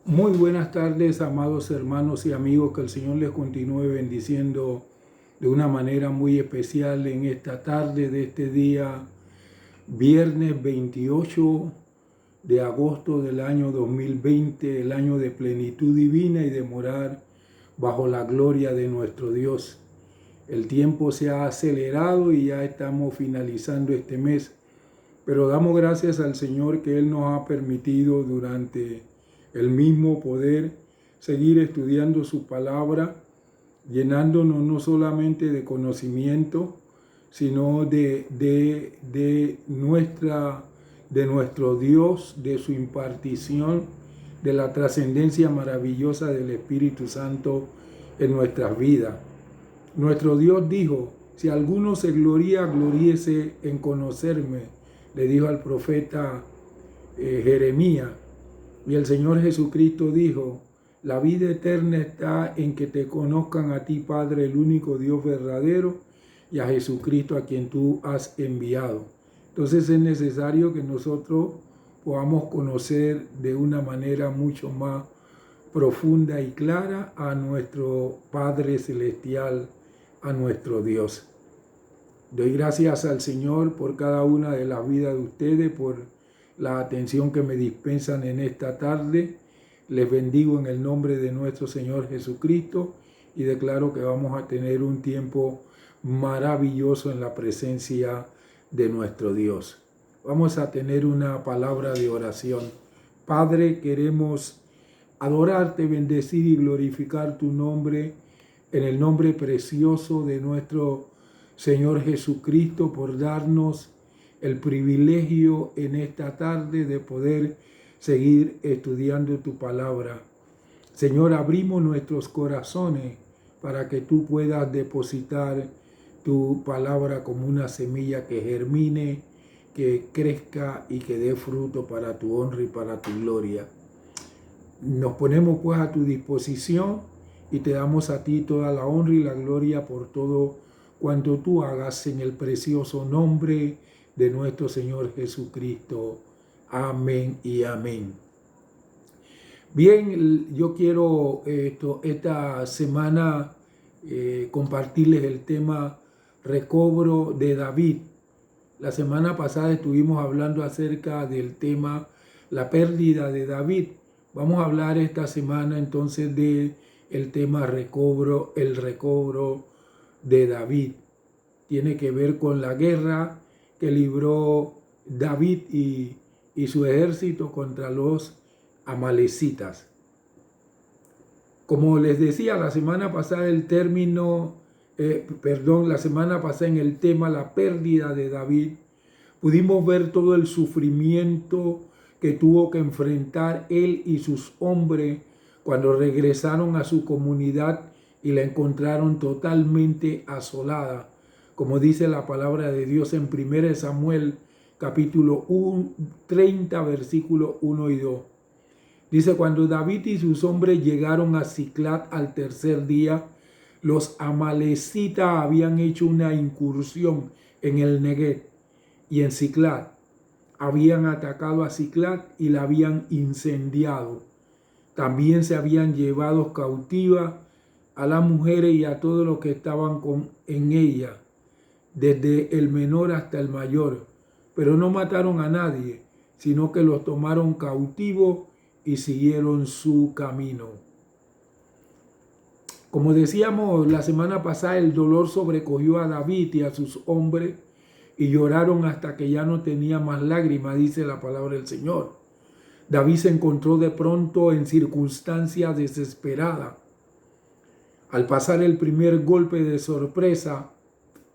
Muy buenas tardes, amados hermanos y amigos, que el Señor les continúe bendiciendo de una manera muy especial en esta tarde de este día, viernes 28 de agosto del año 2020, el año de plenitud divina y de morar bajo la gloria de nuestro Dios. El tiempo se ha acelerado y ya estamos finalizando este mes, pero damos gracias al Señor que Él nos ha permitido durante el mismo poder seguir estudiando su palabra, llenándonos no solamente de conocimiento, sino de nuestro Dios, de su impartición, de la trascendencia maravillosa del Espíritu Santo en nuestras vidas. Nuestro Dios dijo: si alguno se gloría, gloríese en conocerme, le dijo al profeta Jeremías. Y el Señor Jesucristo dijo: la vida eterna está en que te conozcan a ti, Padre, el único Dios verdadero, y a Jesucristo a quien tú has enviado. Entonces es necesario que nosotros podamos conocer de una manera mucho más profunda y clara a nuestro Padre Celestial, a nuestro Dios. Doy gracias al Señor por cada una de las vidas de ustedes, por la atención que me dispensan en esta tarde. Les bendigo en el nombre de nuestro Señor Jesucristo y declaro que vamos a tener un tiempo maravilloso en la presencia de nuestro Dios. Vamos a tener una palabra de oración. Padre, queremos adorarte, bendecir y glorificar tu nombre en el nombre precioso de nuestro Señor Jesucristo, por darnos el privilegio en esta tarde de poder seguir estudiando tu palabra. Señor, abrimos nuestros corazones para que tú puedas depositar tu palabra como una semilla que germine, que crezca y que dé fruto para tu honra y para tu gloria. Nos ponemos pues a tu disposición y te damos a ti toda la honra y la gloria por todo cuanto tú hagas, en el precioso nombre de nuestro Señor Jesucristo. Amén y amén. Bien, yo quiero esta semana compartirles el tema recobro de David. La semana pasada estuvimos hablando acerca del tema la pérdida de David. Vamos a hablar esta semana entonces de el tema el recobro de David. Tiene que ver con la guerra que libró David y su ejército contra los amalecitas. Como les decía la semana pasada, la semana pasada en el tema la pérdida de David, pudimos ver todo el sufrimiento que tuvo que enfrentar él y sus hombres cuando regresaron a su comunidad y la encontraron totalmente asolada, como dice la palabra de Dios en 1 Samuel capítulo 30 versículos 1 y 2. Dice: cuando David y sus hombres llegaron a Siclag al tercer día, los amalecitas habían hecho una incursión en el Neguev y en Siclag. Habían atacado a Siclag y la habían incendiado. También se habían llevado cautiva a las mujeres y a todos los que estaban en ella, desde el menor hasta el mayor. Pero no mataron a nadie, sino que los tomaron cautivos y siguieron su camino. Como decíamos la semana pasada, el dolor sobrecogió a David y a sus hombres y lloraron hasta que ya no tenía más lágrimas, dice la palabra del Señor. David se encontró de pronto en circunstancias desesperadas. Al pasar el primer golpe de sorpresa,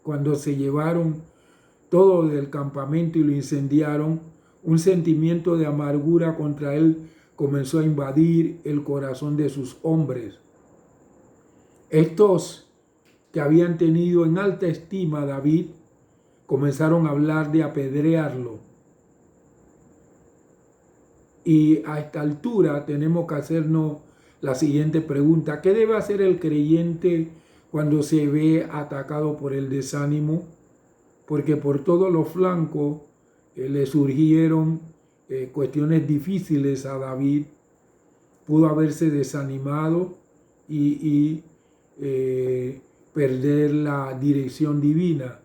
cuando se llevaron todo del campamento y lo incendiaron, un sentimiento de amargura contra él comenzó a invadir el corazón de sus hombres. Estos que habían tenido en alta estima a David comenzaron a hablar de apedrearlo. Y a esta altura tenemos que hacernos la siguiente pregunta: ¿qué debe hacer el creyente cuando se ve atacado por el desánimo? Porque por todos los flancos le surgieron cuestiones difíciles a David. pudo haberse desanimado y perder la dirección divina.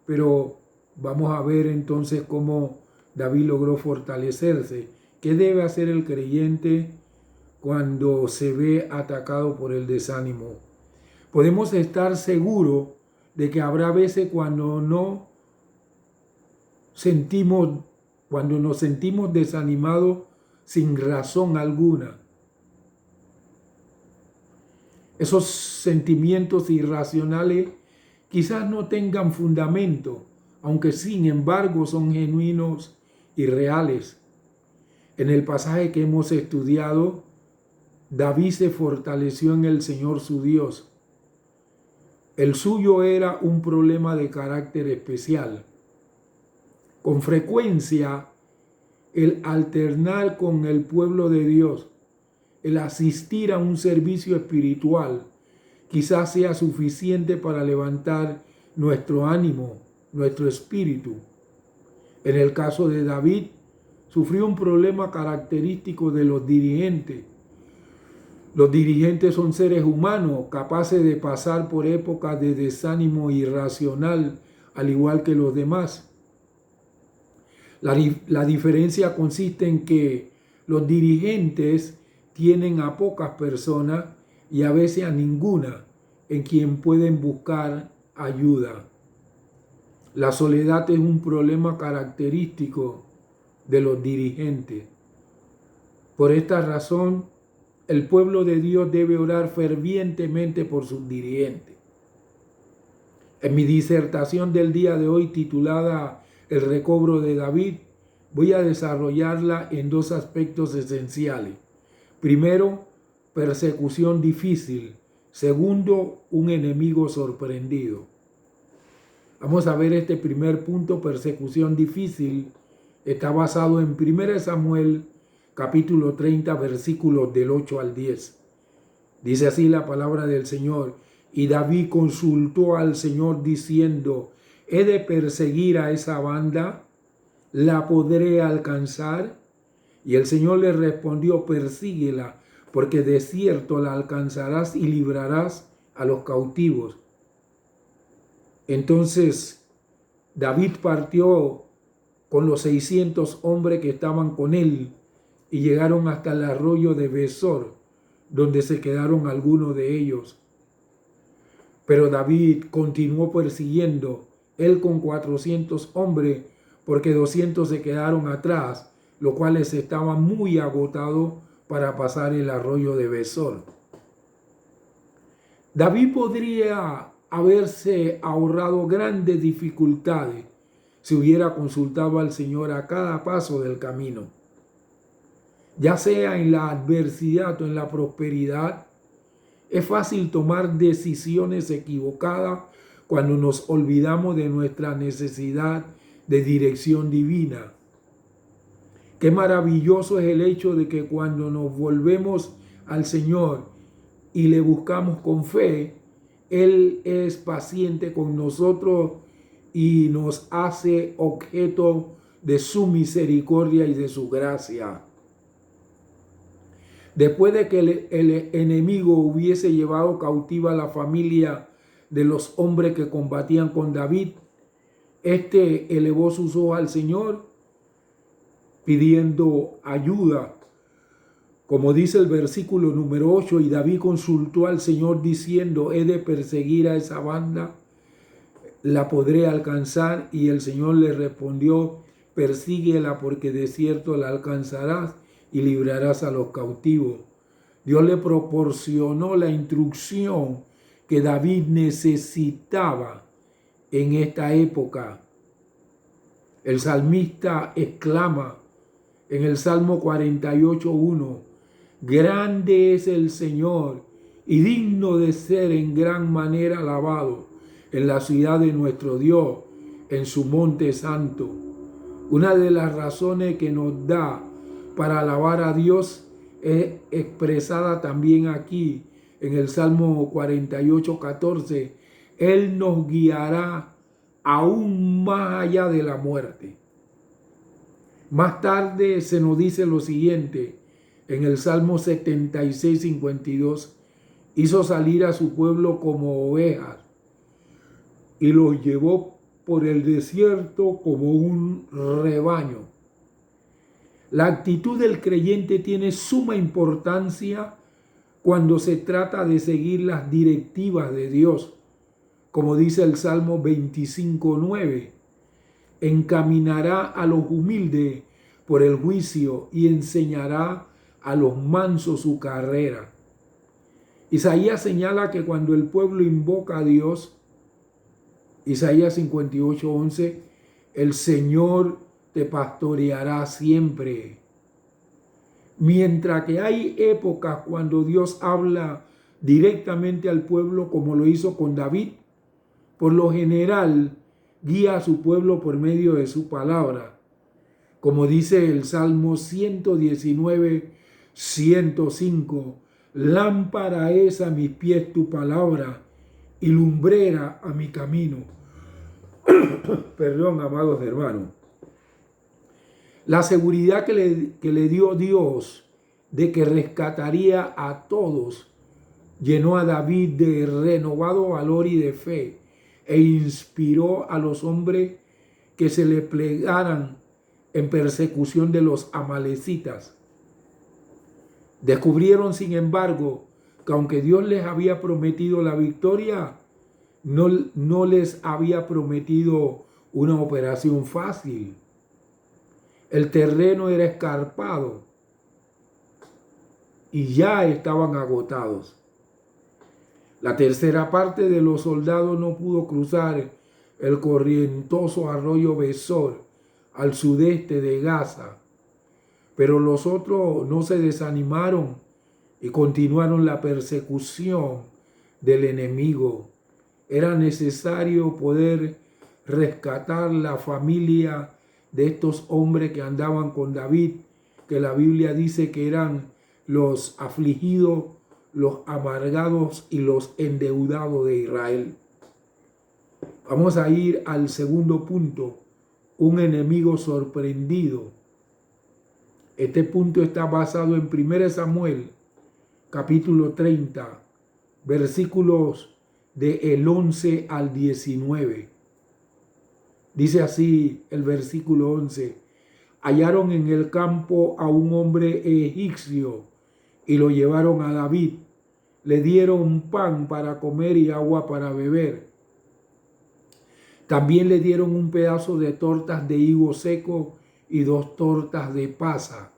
Pero vamos a ver entonces cómo David logró fortalecerse. ¿Qué debe hacer el creyente cuando se ve atacado por el desánimo? Podemos estar seguros de que habrá veces cuando nos sentimos desanimados sin razón alguna. Esos sentimientos irracionales quizás no tengan fundamento, aunque sin embargo son genuinos y reales. En el pasaje que hemos estudiado, David se fortaleció en el Señor su Dios. El suyo era un problema de carácter especial. Con frecuencia, el alternar con el pueblo de Dios, el asistir a un servicio espiritual, quizás sea suficiente para levantar nuestro ánimo, nuestro espíritu. En el caso de David, sufrió un problema característico de los dirigentes. Los dirigentes son seres humanos capaces de pasar por épocas de desánimo irracional, al igual que los demás. La diferencia consiste en que los dirigentes tienen a pocas personas y a veces a ninguna en quien pueden buscar ayuda. La soledad es un problema característico de los dirigentes. Por esta razón, el pueblo de Dios debe orar fervientemente por sus dirigentes. En mi disertación del día de hoy, titulada El recobro de David, voy a desarrollarla en dos aspectos esenciales. Primero, persecución difícil. Segundo, un enemigo sorprendido. Vamos a ver este primer punto, persecución difícil. Está basado en 1 Samuel, capítulo 30, versículos del 8 al 10. Dice así la palabra del Señor. Y David consultó al Señor diciendo, ¿he de perseguir a esa banda? ¿La podré alcanzar? Y el Señor le respondió, persíguela, porque de cierto la alcanzarás y librarás a los cautivos. Entonces David partió con los 600 hombres que estaban con él y llegaron hasta el arroyo de Besor, donde se quedaron algunos de ellos. Pero David continuó persiguiendo, él con 400 hombres, porque 200 se quedaron atrás, los cuales estaban muy agotados para pasar el arroyo de Besor. David podría haberse ahorrado grandes dificultades si hubiera consultado al Señor a cada paso del camino. Ya sea en la adversidad o en la prosperidad, es fácil tomar decisiones equivocadas cuando nos olvidamos de nuestra necesidad de dirección divina. Qué maravilloso es el hecho de que cuando nos volvemos al Señor y le buscamos con fe, Él es paciente con nosotros y nos hace objeto de su misericordia y de su gracia. Después de que el enemigo hubiese llevado cautiva a la familia de los hombres que combatían con David, este elevó sus ojos al Señor pidiendo ayuda. Como dice el versículo número 8, y David consultó al Señor diciendo, ¿he de perseguir a esa banda? ¿La podré alcanzar? Y el Señor le respondió, persíguela porque de cierto la alcanzarás y librarás a los cautivos. Dios le proporcionó la instrucción que David necesitaba en esta época. El salmista exclama en el Salmo 48:1, grande es el Señor y digno de ser en gran manera alabado en la ciudad de nuestro Dios, en su monte santo. Una de las razones que nos da para alabar a Dios es expresada también aquí en el Salmo 48:14. Él nos guiará aún más allá de la muerte. Más tarde se nos dice lo siguiente en el Salmo 76, 52, hizo salir a su pueblo como ovejas y los llevó por el desierto como un rebaño. La actitud del creyente tiene suma importancia cuando se trata de seguir las directivas de Dios. Como dice el Salmo 25:9, encaminará a los humildes por el juicio y enseñará a los mansos su carrera. Isaías señala que cuando el pueblo invoca a Dios, Isaías 58:11, el Señor te pastoreará siempre. Mientras que hay épocas cuando Dios habla directamente al pueblo, como lo hizo con David, por lo general guía a su pueblo por medio de su palabra. Como dice el Salmo 119, 105, lámpara es a mis pies tu palabra y lumbrera a mi camino. Perdón, amados hermanos. La seguridad que le dio Dios de que rescataría a todos llenó a David de renovado valor y de fe e inspiró a los hombres que se le plegaran en persecución de los amalecitas. Descubrieron, sin embargo, que aunque Dios les había prometido la victoria, no les había prometido una operación fácil. El terreno era escarpado y ya estaban agotados. La tercera parte de los soldados no pudo cruzar el corrientoso arroyo Besor al sudeste de Gaza, pero los otros no se desanimaron y continuaron la persecución del enemigo. Era necesario poder rescatar la familia de estos hombres que andaban con David, que la Biblia dice que eran los afligidos, los amargados y los endeudados de Israel. Vamos a ir al segundo punto, un enemigo sorprendido. Este punto está basado en 1 Samuel, capítulo 30, versículos del 11 al 19. Dice así el versículo 11, hallaron en el campo a un hombre egipcio y lo llevaron a David. Le dieron pan para comer y agua para beber. También le dieron un pedazo de tortas de higo seco y 2 tortas de pasa.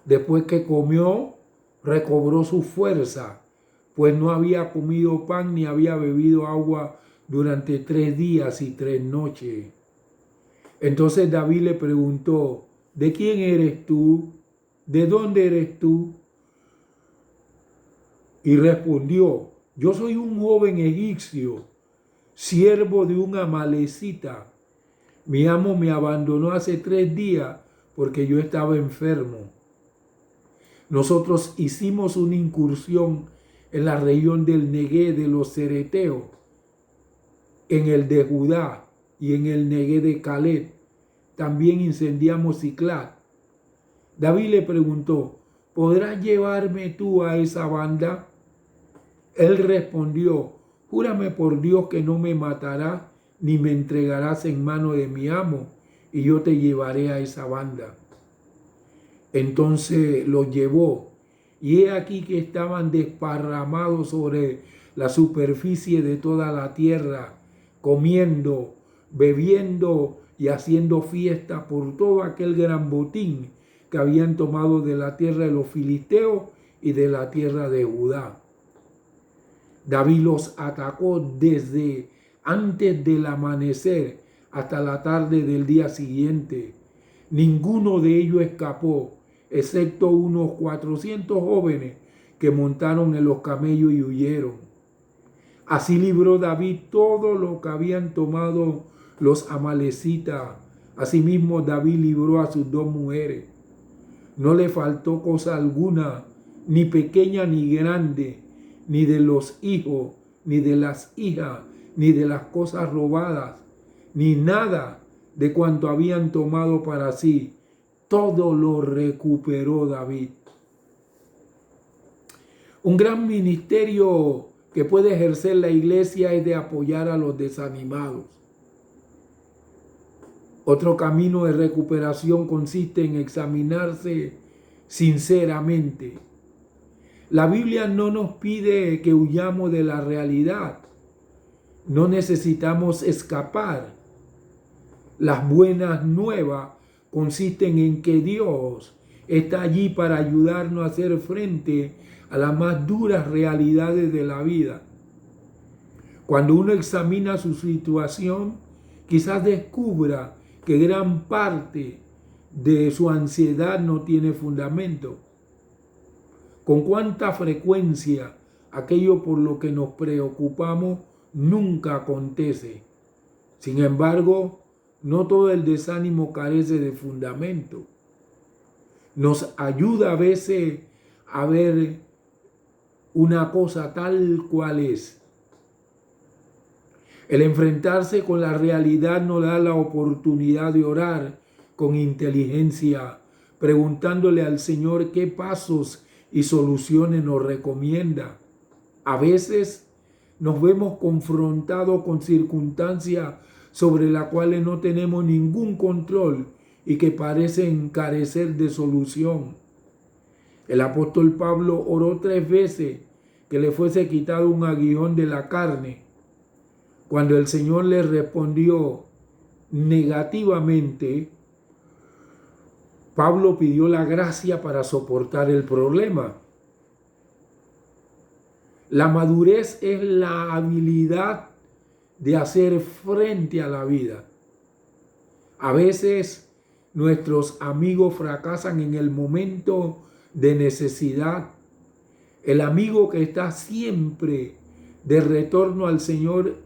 Después que comió, recobró su fuerza, pues no había comido pan ni había bebido agua durante 3 días y 3 noches. Entonces David le preguntó, ¿de quién eres tú? ¿De dónde eres tú? Y respondió, yo soy un joven egipcio, siervo de un amalecita. Mi amo me abandonó hace 3 días porque yo estaba enfermo. Nosotros hicimos una incursión en la región del Negué de los Cereteos, en el de Judá y en el Negué de Caleb. También incendiamos Siclag. David le preguntó, ¿podrás llevarme tú a esa banda? Él respondió, júrame por Dios que no me matarás ni me entregarás en mano de mi amo, y yo te llevaré a esa banda. Entonces los llevó, y he aquí que estaban desparramados sobre la superficie de toda la tierra, comiendo, bebiendo y haciendo fiesta por todo aquel gran botín que habían tomado de la tierra de los filisteos y de la tierra de Judá. David los atacó desde antes del amanecer hasta la tarde del día siguiente. Ninguno de ellos escapó, excepto unos 400 jóvenes que montaron en los camellos y huyeron. Así libró David todo lo que habían tomado los amalecitas. Asimismo David libró a sus 2 mujeres. No le faltó cosa alguna, ni pequeña ni grande, ni de los hijos, ni de las hijas, ni de las cosas robadas, ni nada de cuanto habían tomado para sí. Todo lo recuperó David. Un gran ministerio que puede ejercer la iglesia es de apoyar a los desanimados. Otro camino de recuperación consiste en examinarse sinceramente. La Biblia no nos pide que huyamos de la realidad. No necesitamos escapar. Las buenas nuevas consisten en que Dios está allí para ayudarnos a hacer frente a las más duras realidades de la vida. Cuando uno examina su situación, quizás descubra que gran parte de su ansiedad no tiene fundamento. Con cuánta frecuencia aquello por lo que nos preocupamos nunca acontece. Sin embargo, no todo el desánimo carece de fundamento. Nos ayuda a veces a ver una cosa tal cual es. El enfrentarse con la realidad nos da la oportunidad de orar con inteligencia, preguntándole al Señor qué pasos y soluciones nos recomienda. A veces nos vemos confrontados con circunstancias sobre las cuales no tenemos ningún control y que parecen carecer de solución. El apóstol Pablo oró 3 veces que le fuese quitado un aguijón de la carne. Cuando el Señor le respondió negativamente, Pablo pidió la gracia para soportar el problema. La madurez es la habilidad de hacer frente a la vida. A veces nuestros amigos fracasan en el momento de necesidad. El amigo que está siempre de retorno al Señor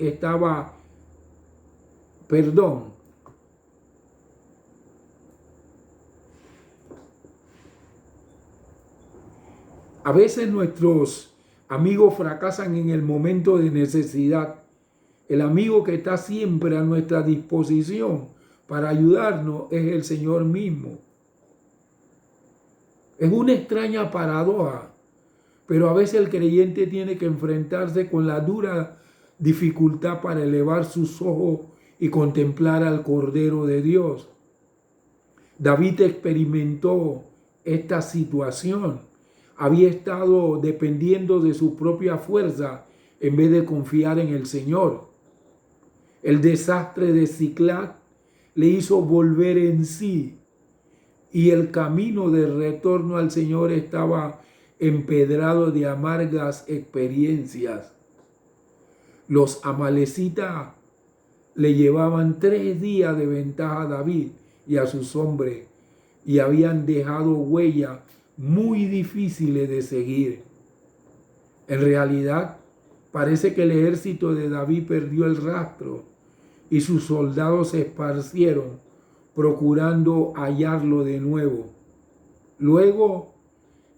A veces nuestros amigos fracasan en el momento de necesidad. El amigo que está siempre a nuestra disposición para ayudarnos es el Señor mismo. Es una extraña paradoja, pero a veces el creyente tiene que enfrentarse con la dura dificultad para elevar sus ojos y contemplar al Cordero de Dios. David experimentó esta situación. Había estado dependiendo de su propia fuerza en vez de confiar en el Señor. El desastre de Ziklag le hizo volver en sí y el camino de retorno al Señor estaba empedrado de amargas experiencias. Los amalecitas le llevaban 3 días de ventaja a David y a sus hombres y habían dejado huellas muy difíciles de seguir. En realidad, parece que el ejército de David perdió el rastro y sus soldados se esparcieron procurando hallarlo de nuevo. Luego,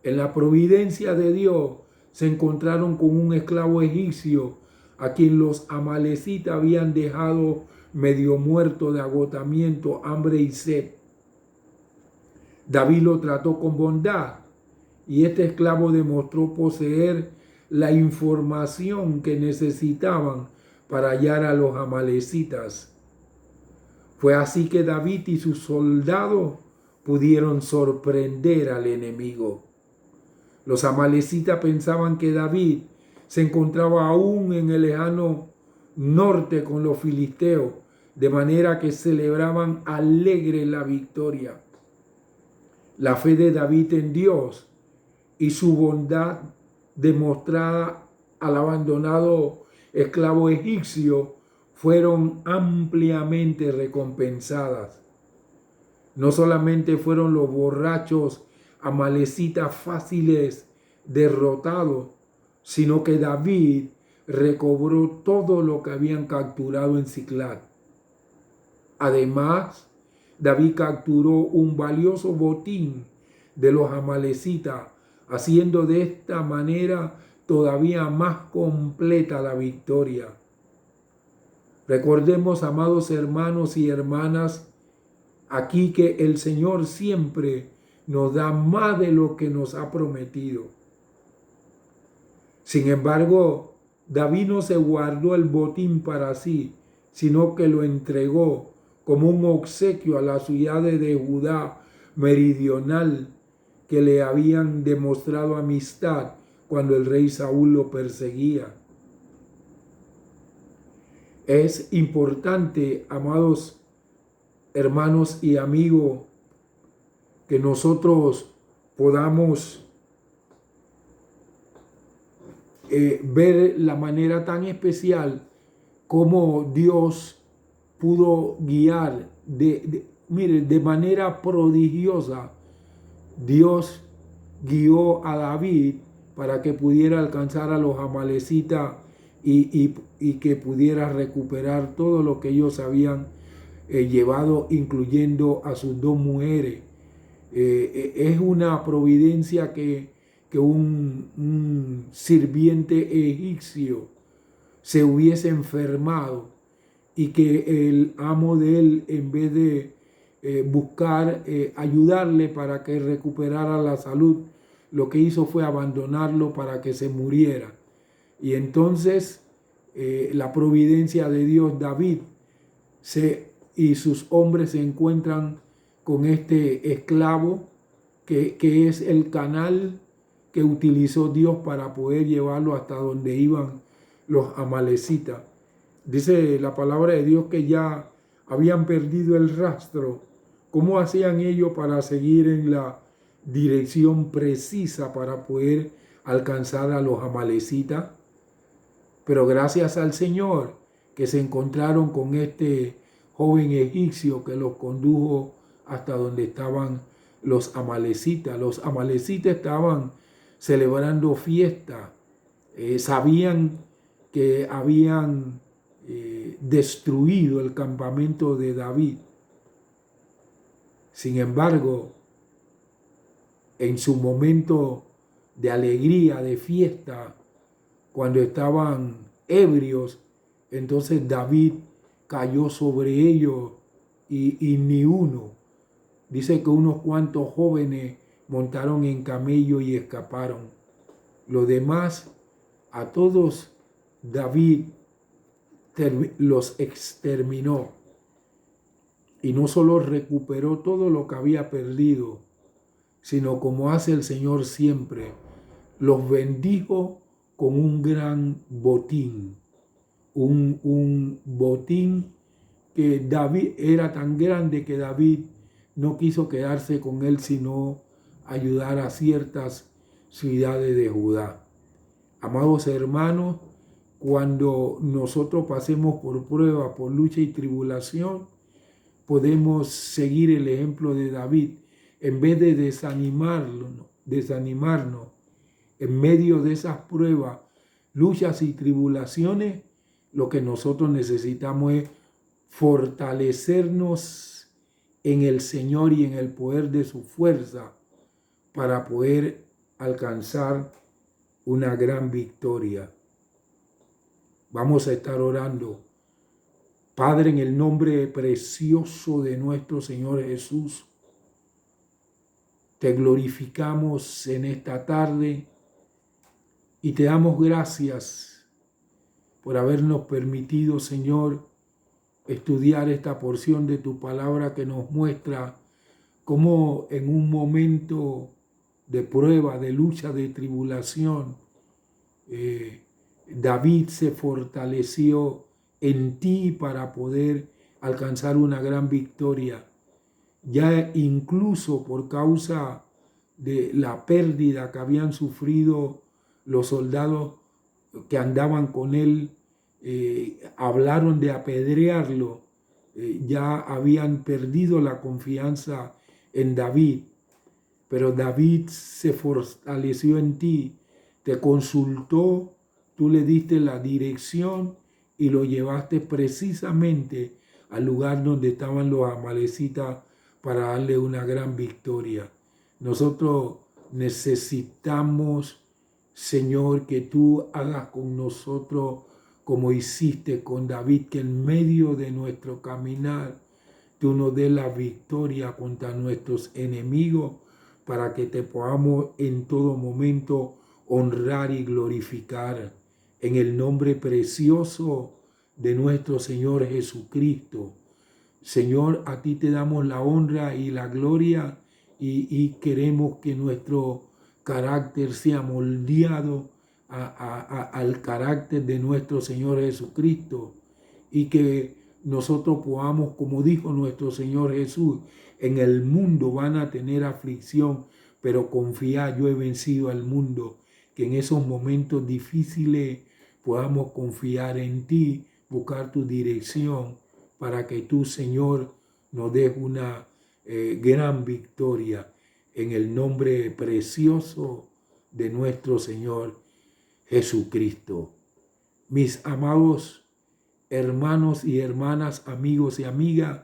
en la providencia de Dios, se encontraron con un esclavo egipcio a quien los amalecitas habían dejado medio muerto de agotamiento, hambre y sed. David lo trató con bondad y este esclavo demostró poseer la información que necesitaban para hallar a los amalecitas. Fue así que David y sus soldados pudieron sorprender al enemigo. Los amalecitas pensaban que David se encontraba aún en el lejano norte con los filisteos, de manera que celebraban alegre la victoria. La fe de David en Dios y su bondad demostrada al abandonado esclavo egipcio fueron ampliamente recompensadas. No solamente fueron los borrachos amalecitas fáciles derrotados, sino que David recobró todo lo que habían capturado en Ziklag. Además, David capturó un valioso botín de los amalecitas, haciendo de esta manera todavía más completa la victoria. Recordemos, amados hermanos y hermanas, aquí que el Señor siempre nos da más de lo que nos ha prometido. Sin embargo, David no se guardó el botín para sí, sino que lo entregó como un obsequio a las ciudades de Judá meridional que le habían demostrado amistad cuando el rey Saúl lo perseguía. Es importante, amados hermanos y amigos, que nosotros podamos ver la manera tan especial como Dios pudo guiar mire, de manera prodigiosa. Dios guió a David para que pudiera alcanzar a los amalecitas y que pudiera recuperar todo lo que ellos habían llevado, incluyendo a sus dos mujeres. Es una providencia que un sirviente egipcio se hubiese enfermado y que el amo de él, en vez de buscar ayudarle para que recuperara la salud, lo que hizo fue abandonarlo para que se muriera. Y entonces la providencia de Dios, David y sus hombres se encuentran con este esclavo que es el canal que utilizó Dios para poder llevarlo hasta donde iban los amalecitas. Dice la palabra de Dios que ya habían perdido el rastro. ¿Cómo hacían ellos para seguir en la dirección precisa para poder alcanzar a los amalecitas? Pero gracias al Señor que se encontraron con este joven egipcio que los condujo hasta donde estaban los amalecitas. Los amalecitas estaban celebrando fiesta, sabían que habían destruido el campamento de David. Sin embargo, en su momento de alegría, de fiesta, cuando estaban ebrios, entonces David cayó sobre ellos y ni uno. Dice que unos cuantos jóvenes montaron en camello y escaparon. Los demás, a todos, David los exterminó. Y no solo recuperó todo lo que había perdido, sino como hace el Señor siempre, los bendijo con un gran botín. Un botín que David era tan grande que David no quiso quedarse con él, sino ayudar a ciertas ciudades de Judá. Amados hermanos, cuando nosotros pasemos por prueba, por lucha y tribulación, podemos seguir el ejemplo de David. En vez de desanimarnos en medio de esas pruebas, luchas y tribulaciones, lo que nosotros necesitamos es fortalecernos en el Señor y en el poder de su fuerza para poder alcanzar una gran victoria. Vamos a estar orando. Padre, en el nombre precioso de nuestro Señor Jesús, te glorificamos en esta tarde y te damos gracias por habernos permitido, Señor, estudiar esta porción de tu palabra que nos muestra cómo en un momento de prueba, de lucha, de tribulación, David se fortaleció en ti para poder alcanzar una gran victoria. Ya incluso por causa de la pérdida que habían sufrido los soldados que andaban con él, hablaron de apedrearlo, ya habían perdido la confianza en David, pero David se fortaleció en ti, te consultó, tú le diste la dirección y lo llevaste precisamente al lugar donde estaban los amalecitas para darle una gran victoria. Nosotros necesitamos, Señor, que tú hagas con nosotros como hiciste con David, que en medio de nuestro caminar tú nos des la victoria contra nuestros enemigos para que te podamos en todo momento honrar y glorificar en el nombre precioso de nuestro Señor Jesucristo. Señor, a ti te damos la honra y la gloria y queremos que nuestro carácter sea moldeado al carácter de nuestro Señor Jesucristo y que nosotros podamos, como dijo nuestro Señor Jesús, en el mundo van a tener aflicción, pero confía, yo he vencido al mundo, que en esos momentos difíciles podamos confiar en ti, buscar tu dirección, para que tú, Señor, nos des una gran victoria en el nombre precioso de nuestro Señor Jesucristo. Mis amados hermanos y hermanas, amigos y amigas,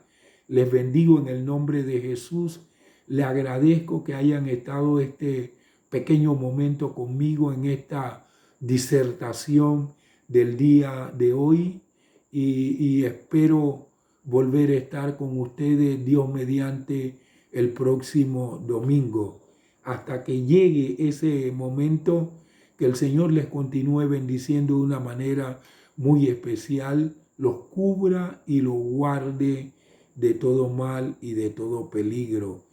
les bendigo en el nombre de Jesús. Les agradezco que hayan estado este pequeño momento conmigo en esta disertación del día de hoy y espero volver a estar con ustedes, Dios mediante, el próximo domingo. Hasta que llegue ese momento, que el Señor les continúe bendiciendo de una manera muy especial, los cubra y los guarde de todo mal y de todo peligro.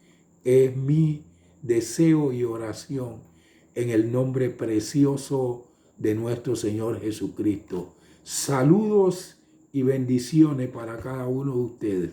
Es mi deseo y oración en el nombre precioso de nuestro Señor Jesucristo. Saludos y bendiciones para cada uno de ustedes.